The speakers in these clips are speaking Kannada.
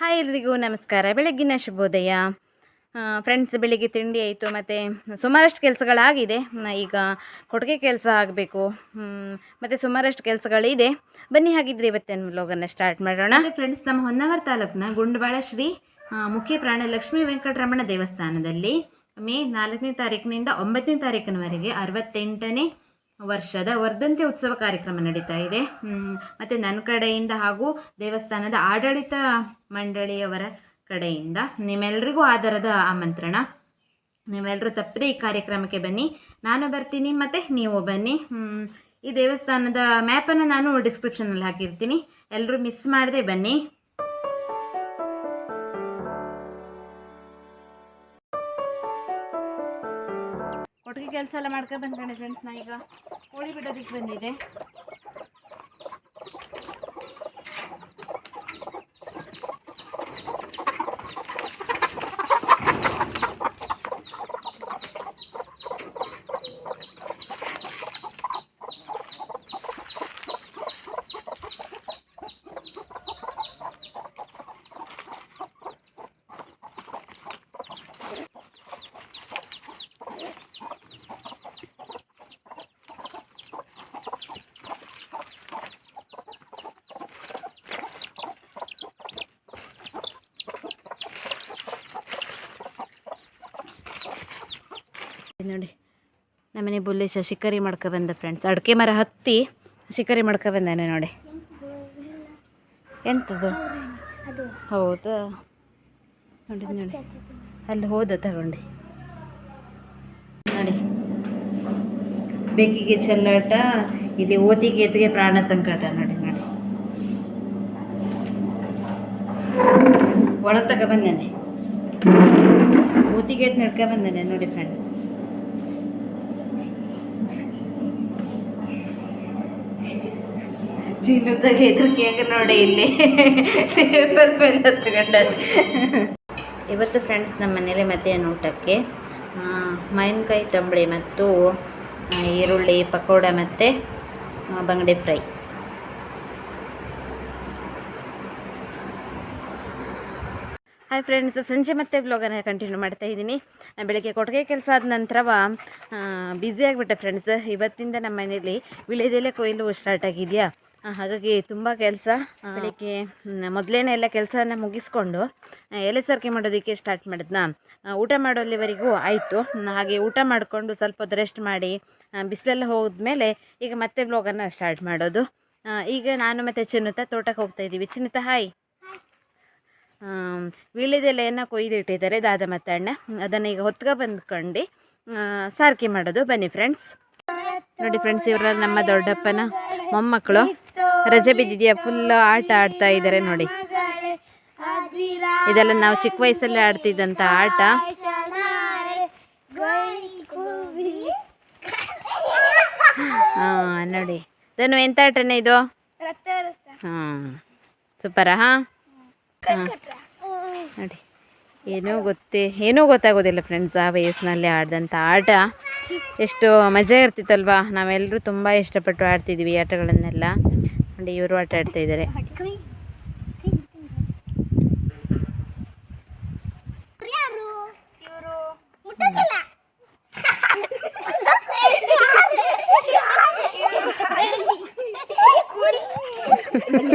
ಹಾಯ್ ಎಲ್ರಿಗೂ ನಮಸ್ಕಾರ. ಬೆಳಗ್ಗಿನ ಶುಭೋದಯ. ಫ್ರೆಂಡ್ಸ್, ಬೆಳಿಗ್ಗೆ ತಿಂಡಿ ಆಯಿತು, ಮತ್ತು ಸುಮಾರಷ್ಟು ಕೆಲಸಗಳಾಗಿದೆ. ಈಗ ಕೊಟ್ಟಿಗೆ ಕೆಲಸ ಆಗಬೇಕು, ಮತ್ತು ಸುಮಾರಷ್ಟು ಕೆಲಸಗಳಿದೆ. ಬನ್ನಿ, ಹಾಗಿದ್ರೆ ಇವತ್ತಿನ ವ್ಲಾಗನ್ನು ಸ್ಟಾರ್ಟ್ ಮಾಡೋಣ. ಫ್ರೆಂಡ್ಸ್, ನಮ್ಮ ಹೊನ್ನಾವರ ತಾಲೂಕಿನ ಗುಂಡಬಾಳ ಶ್ರೀ ಮುಖ್ಯ ಪ್ರಾಣ ಲಕ್ಷ್ಮೀ ವೆಂಕಟರಮಣ ದೇವಸ್ಥಾನದಲ್ಲಿ ಮೇ 4ನೇ ತಾರೀಕಿನಿಂದ 9ನೇ ತಾರೀಕಿನವರೆಗೆ 68ನೇ ವರ್ಷದ ವರ್ಧಂತಿ ಉತ್ಸವ ಕಾರ್ಯಕ್ರಮ ನಡೀತಾ ಇದೆ. ಮತ್ತು ನನ್ನ ಕಡೆಯಿಂದ ಹಾಗೂ ದೇವಸ್ಥಾನದ ಆಡಳಿತ ಮಂಡಳಿಯವರ ಕಡೆಯಿಂದ ನಿಮ್ಮೆಲ್ಲರಿಗೂ ಆಧಾರದ ಆಮಂತ್ರಣ. ನೀವೆಲ್ಲರೂ ತಪ್ಪದೆ ಈ ಕಾರ್ಯಕ್ರಮಕ್ಕೆ ಬನ್ನಿ. ನಾನು ಬರ್ತೀನಿ ಮತ್ತು ನೀವು ಬನ್ನಿ. ಈ ದೇವಸ್ಥಾನದ ಮ್ಯಾಪನ್ನು ನಾನು ಡಿಸ್ಕ್ರಿಪ್ಷನಲ್ಲಿ ಹಾಕಿರ್ತೀನಿ, ಎಲ್ಲರೂ ಮಿಸ್ ಮಾಡದೆ ಬನ್ನಿ. ಕೊಟ್ಟಿಗೆ ಕೆಲಸ ಎಲ್ಲ ಮಾಡ್ಕೊಂಡು ಬಂದ್ಕೊಂಡೆ ಫ್ರೆಂಡ್ಸ್. ನಾ ಈಗ ಕೋಳಿ ಬಿಡೋದಕ್ಕೆ ಬಂದಿದೆ. ನೋಡಿ, ನಮ್ಮನೆ ಬುಲ್ಲೇಶ ಶಿಕಾರಿ ಬಂದ ಫ್ರೆಂಡ್ಸ್. ಅಡಿಕೆ ಮರ ಹತ್ತಿ ಶಿಕಾರಿ ಬಂದಾನೆ ನೋಡಿ. ಎಂಥದ್ದು? ಹೌದಾ? ನೋಡಿ ನೋಡಿ, ಅಲ್ಲಿ ಹೋದ ತಗೊಂಡು ನೋಡಿ. ಬೆಕ್ಕಿಗೆ ಚೆಲ್ಲಾಟ, ಇಲ್ಲಿ ಓತಿಗೆ ಎತ್ತಿಗೆ ಪ್ರಾಣ ಸಂಕಟ. ನೋಡಿ ನೋಡಿ, ಒಳಗೆ ತಗೊಬಂದಾನೆ. ಓತಿಗೆ ಎತ್ತು ನಡ್ಕೊಂಬಂದಾನೆ ನೋಡಿ ಫ್ರೆಂಡ್ಸ್. ಚೀನುತ್ತಾಗ ಹೆದರಿಕೆಯಾಗ ನೋಡಿ ಇಲ್ಲಿ ಮೇಲೆ ಹತ್ಕೊಂಡ. ಇವತ್ತು ಫ್ರೆಂಡ್ಸ್, ನಮ್ಮ ಮನೇಲಿ ಮಧ್ಯಾಹ್ನ ಊಟಕ್ಕೆ ಮಾವಿನಕಾಯಿ ತಂಬಳಿ ಮತ್ತು ಈರುಳ್ಳಿ ಪಕೋಡ ಮತ್ತು ಬಂಗಡೆ ಫ್ರೈ. ಹಾಯ್ ಫ್ರೆಂಡ್ಸ್, ಸಂಜೆ ಮತ್ತೆ ಬ್ಲಾಗನ್ನು ಕಂಟಿನ್ಯೂ ಮಾಡ್ತಾ ಇದ್ದೀನಿ. ಬೆಳಗ್ಗೆ ಕೊಟ್ಟಿಗೆ ಕೆಲಸ ಆದ ನಂತರವ ಬ್ಯುಸಿ ಆಗಿಬಿಟ್ಟೆ ಫ್ರೆಂಡ್ಸ್. ಇವತ್ತಿಂದ ನಮ್ಮ ಮನೇಲಿ ವಿಳೆದೆಲೆ ಕೊಯ್ಲು ಸ್ಟಾರ್ಟ್ ಆಗಿದೆಯಾ, ಹಾಗಾಗಿ ತುಂಬ ಕೆಲಸ. ಬೆಳಗ್ಗೆ ಮೊದಲೇನೆ ಎಲ್ಲ ಕೆಲಸನ ಮುಗಿಸ್ಕೊಂಡು ಎಲೆ ಸರ್ಕೆ ಮಾಡೋದಕ್ಕೆ ಸ್ಟಾರ್ಟ್ ಮಾಡಿದ್ನ. ಊಟ ಮಾಡೋಲ್ಲಿವರೆಗೂ ಆಯಿತು. ಹಾಗೆ ಊಟ ಮಾಡಿಕೊಂಡು ಸ್ವಲ್ಪ ಹೊತ್ತು ರೆಸ್ಟ್ ಮಾಡಿ ಬಿಸಿಲೆಲ್ಲ ಹೋದ್ಮೇಲೆ ಈಗ ಮತ್ತೆ ಬ್ಲಾಗನ್ನು ಸ್ಟಾರ್ಟ್ ಮಾಡೋದು. ಈಗ ನಾನು ಮತ್ತು ಚಿನ್ನುತ್ತ ತೋಟಕ್ಕೆ ಹೋಗ್ತಾಯಿದ್ದೀವಿ. ಚಿನ್ನುತ್ತ ಹಾಯ್. ವೀಳ್ಯದೆಲೆಯನ್ನು ಕೊಯ್ದಿಟ್ಟಿದ್ದಾರೆ ದಾದ ಮತ್ತು ಅಣ್ಣ. ಅದನ್ನು ಈಗ ಹೊತ್ಕೊ ಬಂದ್ಕೊಂಡು ಸಾರಿಕೆ ಮಾಡೋದು. ಬನ್ನಿ ಫ್ರೆಂಡ್ಸ್. ನೋಡಿ ಫ್ರೆಂಡ್ಸ್, ಇವರೆಲ್ಲ ನಮ್ಮ ದೊಡ್ಡಪ್ಪನ ಮೊಮ್ಮಕ್ಕಳು. ರಜೆ ಬಿದ್ದಿದೆಯಾ, ಫುಲ್ ಆಟ ಆಡ್ತಾ ಇದ್ದಾರೆ ನೋಡಿ. ಇದೆಲ್ಲ ನಾವು ಚಿಕ್ಕ ವಯಸ್ಸಲ್ಲೇ ಆಡ್ತಿದ್ದಂಥ ಆಟ. ನೋಡಿ ಇದನ್ನು ಎಂಥ ಆಟನೇ ಇದು? ಸೂಪರಾ? ನೋಡಿ, ಏನೂ ಗೊತ್ತಾಗೋದಿಲ್ಲ ಫ್ರೆಂಡ್ಸ್. ಆ ವಯಸ್ಸಿನಲ್ಲಿ ಆಡಿದಂಥ ಆಟ ಎಷ್ಟು ಮಜಾ ಇರ್ತಿತ್ತಲ್ವಾ. ನಾವೆಲ್ಲರೂ ತುಂಬ ಇಷ್ಟಪಟ್ಟು ಆಡ್ತಿದ್ವಿ ಈ ಆಟಗಳನ್ನೆಲ್ಲ. ನೋಡಿ, ಇವರು ಆಟ ಆಡ್ತಾ ಇದ್ದಾರೆ.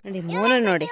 ನೋಡಿ, ಮೋನು ನೋಡಿ.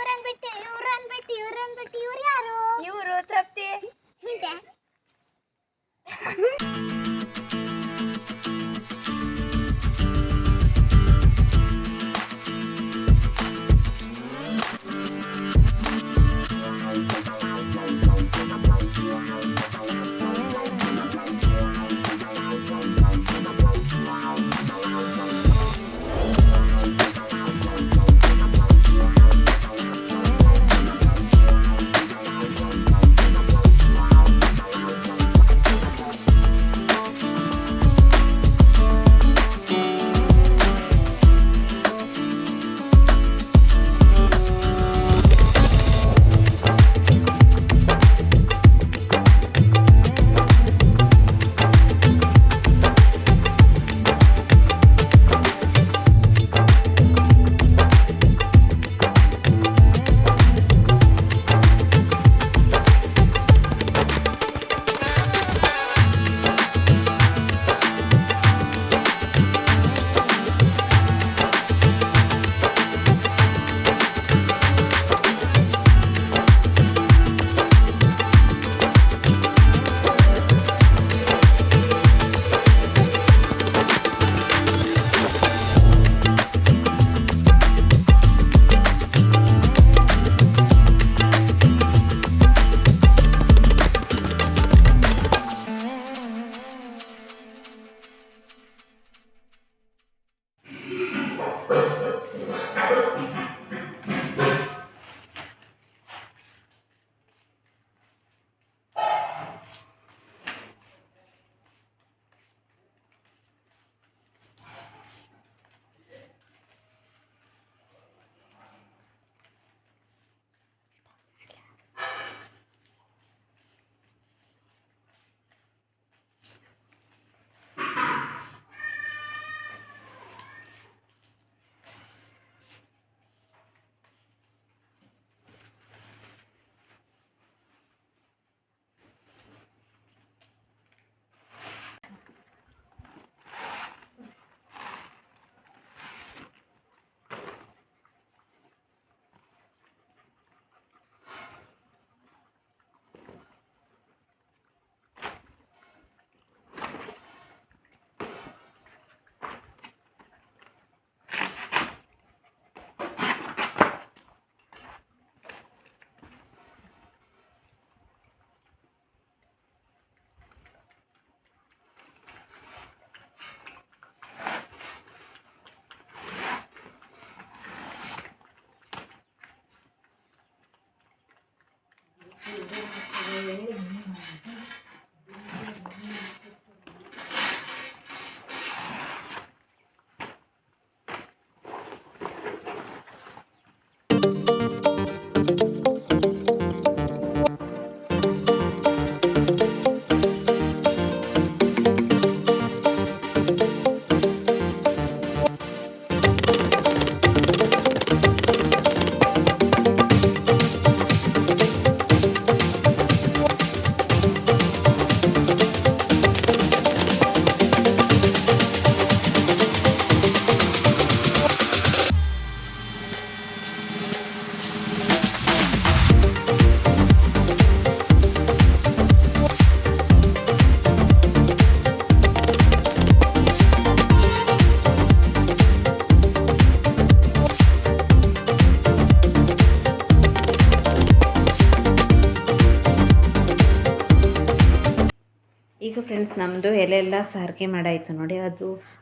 ಈಗ ಫ್ರೆಂಡ್ಸ್ ನಮ್ಮದು ಎಲೆಲ್ಲ ಸಾರಿಕೆ ಮಾಡಾಯಿತು ನೋಡಿ.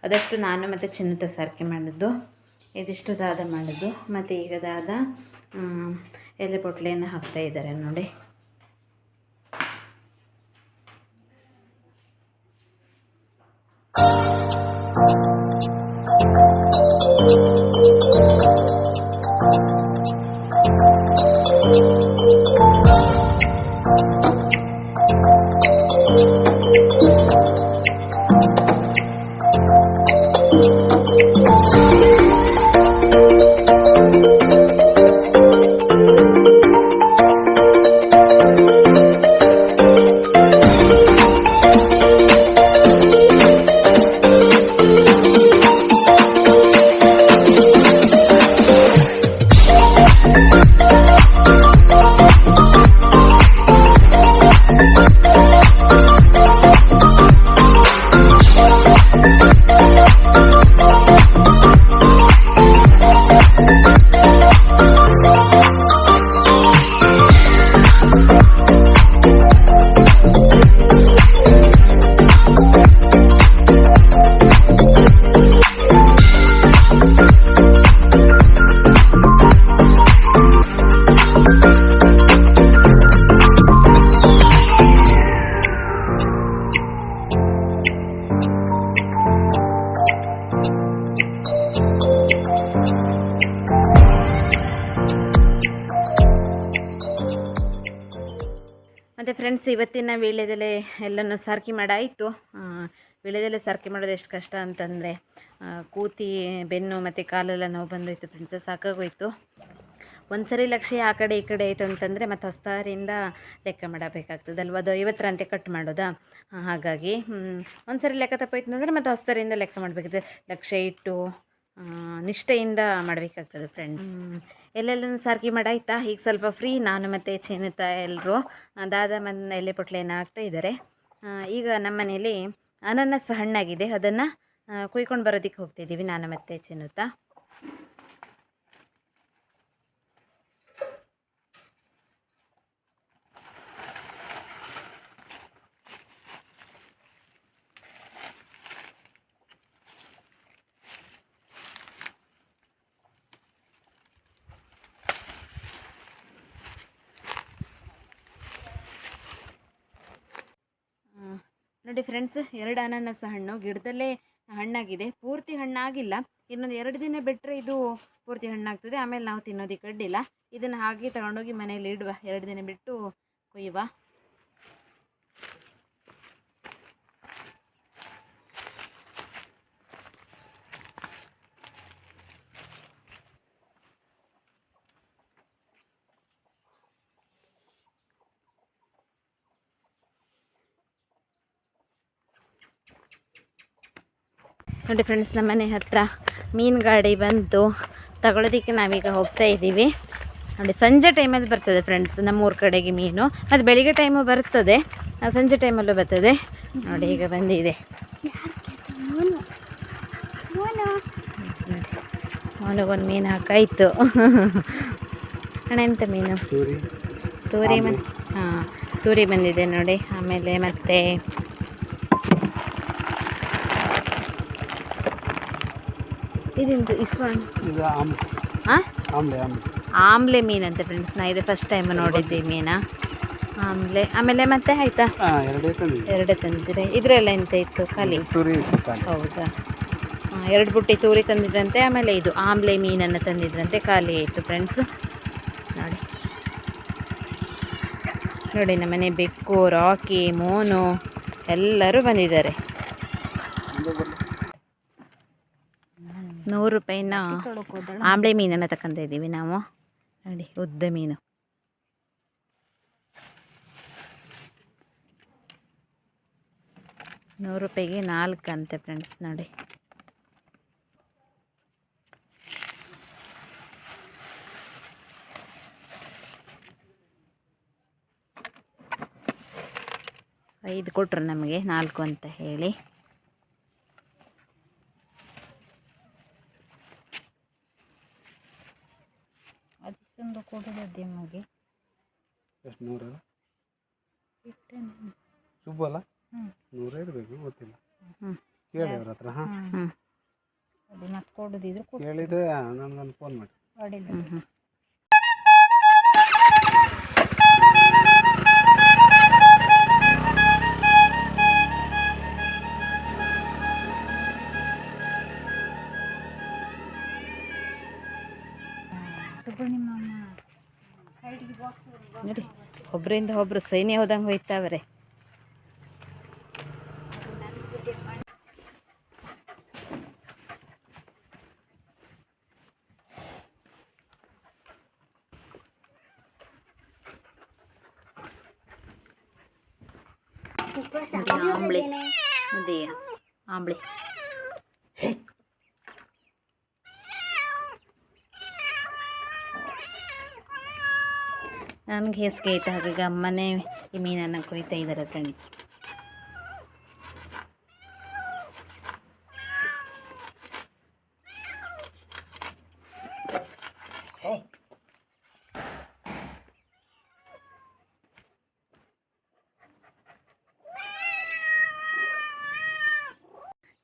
ಅದಷ್ಟು ನಾನು ಮತ್ತು ಚಿನ್ನದ ಸಾರಿಕೆ ಮಾಡಿದ್ದು, ಇದಿಷ್ಟು ದಾದ ಮಾಡಿದ್ದು. ಮತ್ತು ಈಗ ದಾದ ಎಲೆ ಪೊಟ್ಲೆಯನ್ನು ಹಾಕ್ತಾ ಇದ್ದಾರೆ ನೋಡಿ. ಮತ್ತು ಫ್ರೆಂಡ್ಸ್, ಇವತ್ತಿನ ವೀಳ್ಯದೆಲೆ ಎಲ್ಲನೂ ಸಾರಿಕೆ ಮಾಡಾಯಿತು. ವೀಳ್ಯದೆಲೆ ಸಾರಿಕೆ ಮಾಡೋದು ಎಷ್ಟು ಕಷ್ಟ ಅಂತಂದರೆ ಕೂತಿ ಬೆನ್ನು ಮತ್ತು ಕಾಲೆಲ್ಲ ನೋವು ಬಂದೋಯ್ತು ಫ್ರೆಂಡ್ಸ್, ಸಾಕಾಗೋಯ್ತು. ಒಂದು ಸರಿ ಲಕ್ಷ್ಯ ಆ ಕಡೆ ಈ ಕಡೆ ಆಯಿತು ಅಂತಂದರೆ ಮತ್ತು ಹೊಸ್ತಾರಿಂದ ಲೆಕ್ಕ ಮಾಡಬೇಕಾಗ್ತದಲ್ವ, ಅದು 50ರಂತೆ ಕಟ್ ಮಾಡೋದಾ. ಹಾಗಾಗಿ ಒಂದು ಸರಿ ಲೆಕ್ಕ ತಪ್ಪಾಯ್ತು ಅಂದರೆ ಮತ್ತು ಹೊಸ್ತಾರಿಂದ ಲೆಕ್ಕ ಮಾಡಬೇಕಾಗ್ತದೆ. ಲಕ್ಷ್ಯ ಇಟ್ಟು ನಿಷ್ಠೆಯಿಂದ ಮಾಡಬೇಕಾಗ್ತದೆ ಫ್ರೆಂಡ್ಸ್. ಎಲ್ಲೆಲ್ಲೂ ಸಾರಿಕೆ ಮಾಡಾಯ್ತಾ. ಈಗ ಸ್ವಲ್ಪ ಫ್ರೀ ನಾನು ಮತ್ತು ಚೇನುತ್ತಾ ಎಲ್ಲರೂ ದಾದ ಮತ್ತು ಎಲೆ ಪೊಟ್ಲೆಯನ್ನು ಹಾಕ್ತಾ ಇದ್ದಾರೆ. ಈಗ ನಮ್ಮ ಮನೇಲಿ ಅನಾನಸ್ ಹಣ್ಣಾಗಿದೆ, ಅದನ್ನು ಕುಯ್ಕೊಂಡು ಬರೋದಕ್ಕೆ ಹೋಗ್ತಾಯಿದ್ದೀವಿ ನಾನು ಮತ್ತು ಚೇನುತ್ತಾ. ನೋಡಿ ಫ್ರೆಂಡ್ಸ್, 2 ಅನಾನಸ್ ಹಣ್ಣು ಗಿಡದಲ್ಲೇ ಹಣ್ಣಾಗಿದೆ. ಪೂರ್ತಿ ಹಣ್ಣಾಗಿಲ್ಲ, ಇನ್ನೊಂದು 2 ದಿನ ಬಿಟ್ಟರೆ ಇದು ಪೂರ್ತಿ ಹಣ್ಣಾಗ್ತದೆ. ಆಮೇಲೆ ನಾವು ತಿನ್ನೋದಕ್ಕೆ ಅಡ್ಡಿಲ್ಲ. ಇದನ್ನು ಹಾಗೆ ತಗೊಂಡೋಗಿ ಮನೇಲಿ ಇಡುವ, 2 ದಿನ ಬಿಟ್ಟು ಕೊಯ್ಯುವ. ನೋಡಿ ಫ್ರೆಂಡ್ಸ್, ನಮ್ಮ ಮನೆ ಹತ್ತಿರ ಮೀನು ಗಾಡಿ ಬಂತು, ತಗೊಳ್ಳೋದಕ್ಕೆ ನಾವೀಗ ಹೋಗ್ತಾ ಇದ್ದೀವಿ. ನೋಡಿ, ಸಂಜೆ ಟೈಮಲ್ಲಿ ಬರ್ತದೆ ಫ್ರೆಂಡ್ಸ್ ನಮ್ಮೂರ ಕಡೆಗೆ ಮೀನು, ಮತ್ತು ಬೆಳಿಗ್ಗೆ ಟೈಮು ಬರ್ತದೆ, ಸಂಜೆ ಟೈಮಲ್ಲೂ ಬರ್ತದೆ. ನೋಡಿ ಈಗ ಬಂದಿದೆ. ಅವನಿಗೊಂದು ಮೀನು ಹಾಕಾಯಿತು. ಅಣ್ಣ ಎಂತ ಮೀನು? ತೂರಿ. ಹಾಂ, ತೂರಿ ಬಂದಿದೆ ನೋಡಿ. ಆಮೇಲೆ ಮತ್ತೆ ಇದೆಂತ ಇಸ್ವಾನ್, ಹಾಂ ಆಮ್ಲೆ ಮೀನಂತೆ ಫ್ರೆಂಡ್ಸ್. ನಾ ಇದು ಫಸ್ಟ್ ಟೈಮ್ ನೋಡಿದ್ದೆ ಮೀನ. ಆಮೇಲೆ ಆಮೇಲೆ ಮತ್ತೆ ಆಯಿತಾ? ಎರಡೇ ತಂದಿದ್ರೆ ಇದರೆಲ್ಲ ಎಂತ ಇತ್ತು? ಖಾಲಿ ಹೌದಾ? 2 ಬುಟ್ಟಿ ತೂರಿ ತಂದಿದ್ರಂತೆ. ಆಮೇಲೆ ಇದು ಆಮ್ಲೆ ಮೀನನ್ನು ತಂದಿದ್ರಂತೆ. ಖಾಲಿ ಆಯಿತು ಫ್ರೆಂಡ್ಸ್. ನೋಡಿ ನೋಡಿ ನಮ್ಮನೆ ಬೆಕ್ಕು, ರಾಕಿ, ಮೋನು ಎಲ್ಲರೂ ಬಂದಿದ್ದಾರೆ. 100 ರೂಪಾಯಿನ ಆಮ್ಲೆ ಮೀನನ್ನು ತಗೊಂತ ಇದ್ದೀವಿ ನಾವು. ನೋಡಿ ಉದ್ದ ಮೀನು. ₹100ಗೆ 4 ಅಂತೆ ಫ್ರೆಂಡ್ಸ್. ನೋಡಿ ಐದು ಕೊಟ್ಟರು ನಮಗೆ 4 ಅಂತ ಹೇಳಿ. ಅದೊಂದು ಕೊಡೋದೇ ನಮಗೆ ಎಷ್ಟು 100 ಶುಭ ಅಲ್ಲ? 100 ಇರಬೇಕು, ಗೊತ್ತಿಲ್ಲ. ಕೇಳಿ ಅವ್ರ ಹತ್ರ. ಅದು ಮತ್ತೆ ಕೊಡೋದಿದ್ರು ಕೇಳಿದೆ ನನಗೊಂದು ಫೋನ್ ಮಾಡಿ. ನೋಡಿ ಒಬ್ಬರಿಂದ ಒಬ್ಬರು ಸೈನ್ಯ ಹೋದಂಗೆ ಹೋಯ್ತಾವ್ರೆ. ಆಂಬ್ಳಿ ಅದೇ ಆಂಬ್ಳಿ. ನನಗೆ ಹೇಸಿಗೆ ಆಯ್ತು, ಹಾಗಾಗಿ ಅಮ್ಮನೇ ಈ ಮೀನನ್ನು ಕೊಯ್ತಾ ಇದ್ದಾರೆ ಫ್ರೆಂಡ್ಸ್.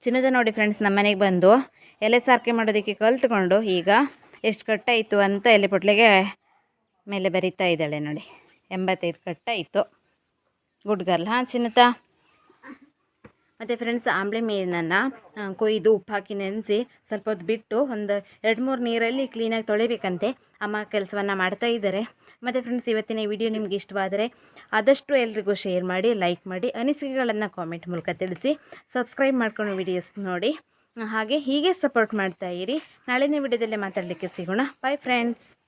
ಚಿನ್ನದ ನೋಡಿ ಫ್ರೆಂಡ್ಸ್, ನಮ್ಮ ಮನೆಗೆ ಬಂದು ಎಲೆ ಸಾರಿಕೆ ಮಾಡೋದಕ್ಕೆ ಕಲ್ತ್ಕೊಂಡು ಈಗ ಎಷ್ಟು ಕಟ್ಟಾಯಿತು ಅಂತ ಎಲೆ ಪೊಟ್ಲೆಗೆ ಮೇಲೆ ಬರಿತಾ ಇದ್ದಾಳೆ ನೋಡಿ. 85 ಕಟ್ಟಾಯಿತು. Good girl. ಚಿನ್ನತ. ಮತ್ತು ಫ್ರೆಂಡ್ಸ್, ಆಂಬ್ಳೆ ಮೀನನ್ನು ಕೊಯ್ದು ಉಪ್ಪು ಹಾಕಿ ನೆನೆಸಿ ಸ್ವಲ್ಪ ಹೊತ್ತು ಬಿಟ್ಟು ಒಂದು 2-3 ನೀರಲ್ಲಿ ಕ್ಲೀನಾಗಿ ತೊಳಿಬೇಕಂತೆ. ಅಮ್ಮ ಕೆಲಸವನ್ನು ಮಾಡ್ತಾ ಇದ್ದಾರೆ. ಮತ್ತು ಫ್ರೆಂಡ್ಸ್, ಇವತ್ತಿನ ವಿಡಿಯೋ ನಿಮ್ಗೆ ಇಷ್ಟವಾದರೆ ಆದಷ್ಟು ಎಲ್ರಿಗೂ ಶೇರ್ ಮಾಡಿ, ಲೈಕ್ ಮಾಡಿ, ಅನಿಸಿಕೆಗಳನ್ನು ಕಾಮೆಂಟ್ ಮೂಲಕ ತಿಳಿಸಿ, ಸಬ್ಸ್ಕ್ರೈಬ್ ಮಾಡ್ಕೊಂಡು ವಿಡಿಯೋಸ್ ನೋಡಿ. ಹಾಗೆ ಹೀಗೆ ಸಪೋರ್ಟ್ ಮಾಡ್ತಾ ಇರಿ. ನಾಳಿನ ವಿಡಿಯೋದಲ್ಲೇ ಮಾತಾಡಲಿಕ್ಕೆ ಸಿಗೋಣ. Bye friends.